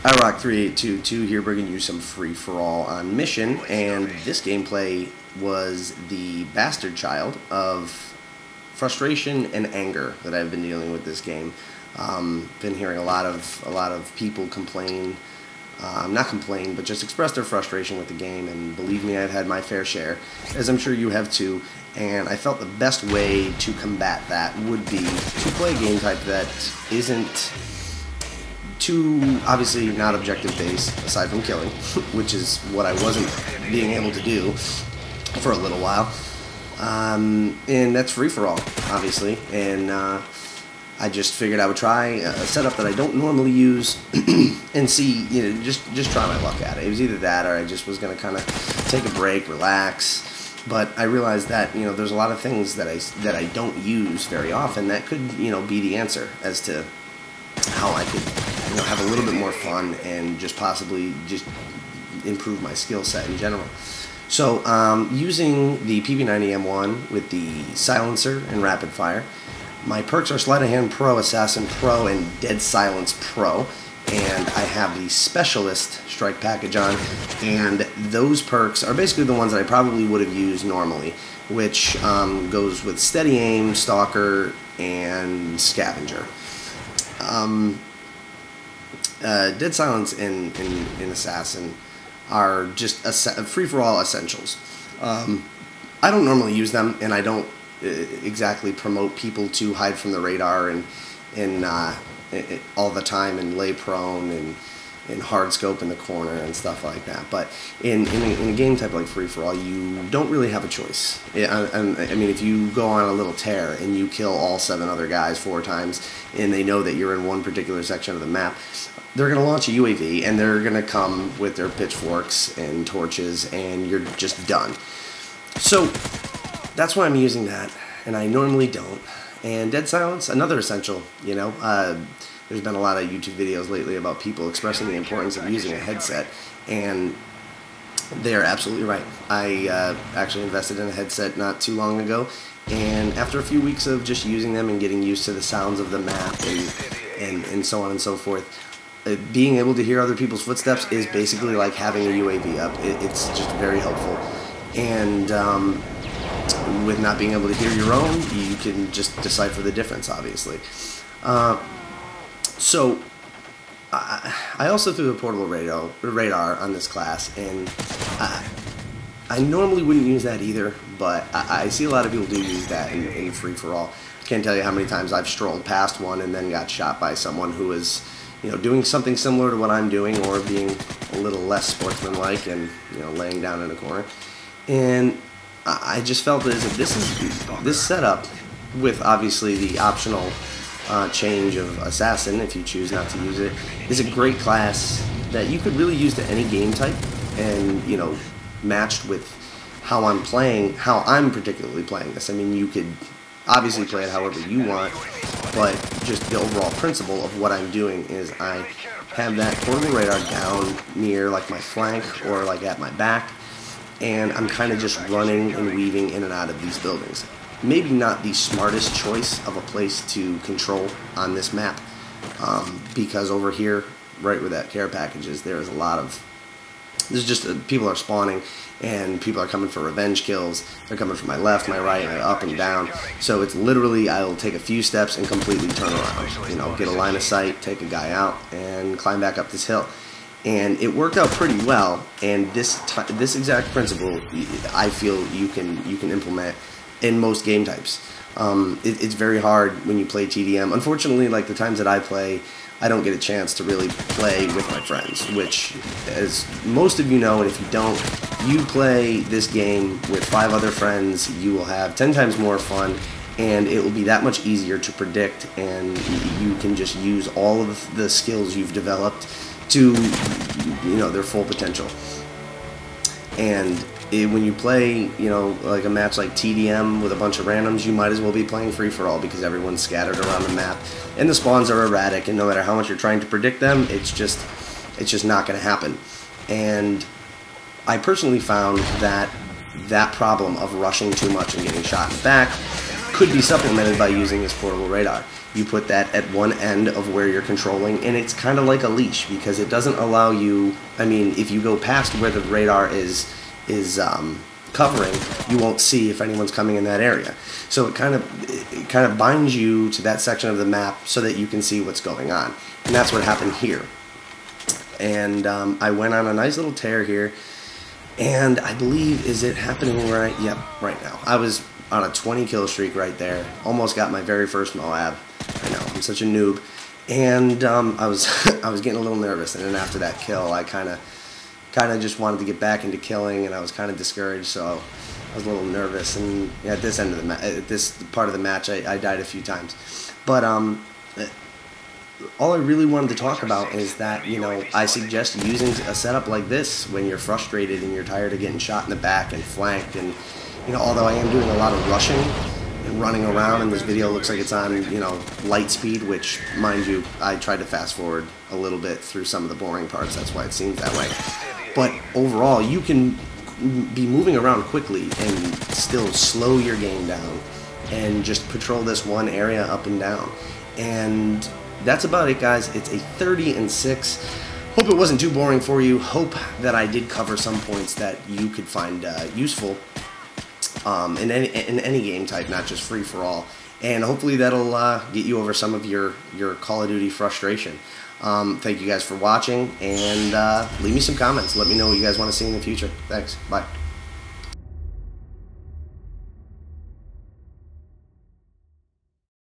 iRock3822 here, bringing you some free-for-all on Mission, and this gameplay was the bastard child of frustration and anger that I've been dealing with this game. Been hearing a lot of people complain, not complain, but just express their frustration with the game, and believe me, I've had my fair share, as I'm sure you have too. And I felt the best way to combat that would be to play a game type that isn't too, obviously not objective based, aside from killing, which is what I wasn't being able to do for a little while. And that's free-for-all, obviously. And I just figured I would try a setup that I don't normally use and see, just try my luck at it. It was either that or I just was going to kind of take a break, relax. But I realized that, there's a lot of things that I don't use very often that could, be the answer as to how I could, have a little bit more fun and just possibly just improve my skill set in general. So using the PP90M1 with the silencer and rapid fire, my perks are Sleight of Hand Pro, Assassin Pro, and Dead Silence Pro, and I have the Specialist Strike package on, and those perks are basically the ones that I probably would have used normally, which goes with Steady Aim, Stalker, and Scavenger. Dead Silence and Assassin are just free-for-all essentials. I don't normally use them, and I don't exactly promote people to hide from the radar and all the time and lay prone and hard scope in the corner and stuff like that. But in a game type like free-for-all, you don't really have a choice. I mean, if you go on a little tear and you kill all 7 other guys 4 times and they know that you're in one particular section of the map, they're going to launch a UAV and they're going to come with their pitchforks and torches, and you're just done. So that's why I'm using that, and I normally don't. And Dead Silence, another essential, there's been a lot of YouTube videos lately about people expressing the importance of using a headset, and they're absolutely right. I actually invested in a headset not too long ago, and after a few weeks of just using them and getting used to the sounds of the map and so on and so forth, being able to hear other people's footsteps is basically like having a UAV up. It's just very helpful. And with not being able to hear your own, you can just decipher the difference, obviously. So I also threw the portable radar on this class, and I normally wouldn't use that either, but I see a lot of people do use that in free-for-all. I can't tell you how many times I've strolled past one and then got shot by someone who was doing something similar to what I'm doing, or being a little less sportsmanlike and laying down in a corner. And I just felt as if this setup, with obviously the optional change of Assassin if you choose not to use it, is a great class that you could really use to any game type, and matched with how I'm playing, how I'm particularly playing this. I mean, you could obviously play it however you want, but just the overall principle of what I'm doing is I have that portable radar down near like my flank or like at my back, and I'm kind of just running and weaving in and out of these buildings. Maybe not the smartest choice of a place to control on this map, because over here, right where that care package is, there's just people are spawning, and people are coming for revenge kills. They're coming from my left, my right, my up and down. So it's literally, I'll take a few steps and completely turn around. Get a line of sight, take a guy out, and climb back up this hill. And it worked out pretty well. And this exact principle, I feel you can implement in most game types. It's very hard when you play TDM. Unfortunately, like the times that I play, I don't get a chance to really play with my friends, which, as most of you know, and if you don't, you play this game with 5 other friends, you will have 10 times more fun, and it will be that much easier to predict, and you can just use all of the skills you've developed to, their full potential. And when you play, like a match like TDM with a bunch of randoms, you might as well be playing free-for-all, because everyone's scattered around the map, and the spawns are erratic, and no matter how much you're trying to predict them, it's just not going to happen. And I personally found that problem of rushing too much and getting shot in the back could be supplemented by using this portable radar. You put that at one end of where you're controlling, and it's kind of like a leash because it doesn't allow you, I mean, if you go past where the radar is covering, you won't see if anyone's coming in that area. So it kind of binds you to that section of the map so that you can see what's going on. And that's what happened here. And I went on a nice little tear here, and I believe, is it happening right? Yep, right now. I was on a 20 kill streak right there. Almost got my very first Moab. I know, I'm such a noob. And I was I was getting a little nervous, and then after that kill, I kind of just wanted to get back into killing, and I was kind of discouraged, so I was a little nervous. And at this end of the at this part of the match, I died a few times. But all I really wanted to talk about is that, you know, I suggest using a setup like this when you're frustrated and you're tired of getting shot in the back and flanked. And, you know, although I am doing a lot of rushing and running around, and this video looks like it's on, you know, light speed, which, mind you, I tried to fast forward a little bit through some of the boring parts, that's why it seems that way. But overall, you can be moving around quickly and still slow your game down and just patrol this one area up and down. And that's about it, guys. It's a 30-6. Hope it wasn't too boring for you. Hope that I did cover some points that you could find useful in any game type, not just free-for-all. And hopefully that'll get you over some of your Call of Duty frustration. Thank you guys for watching, and leave me some comments. Let me know what you guys want to see in the future. Thanks. Bye.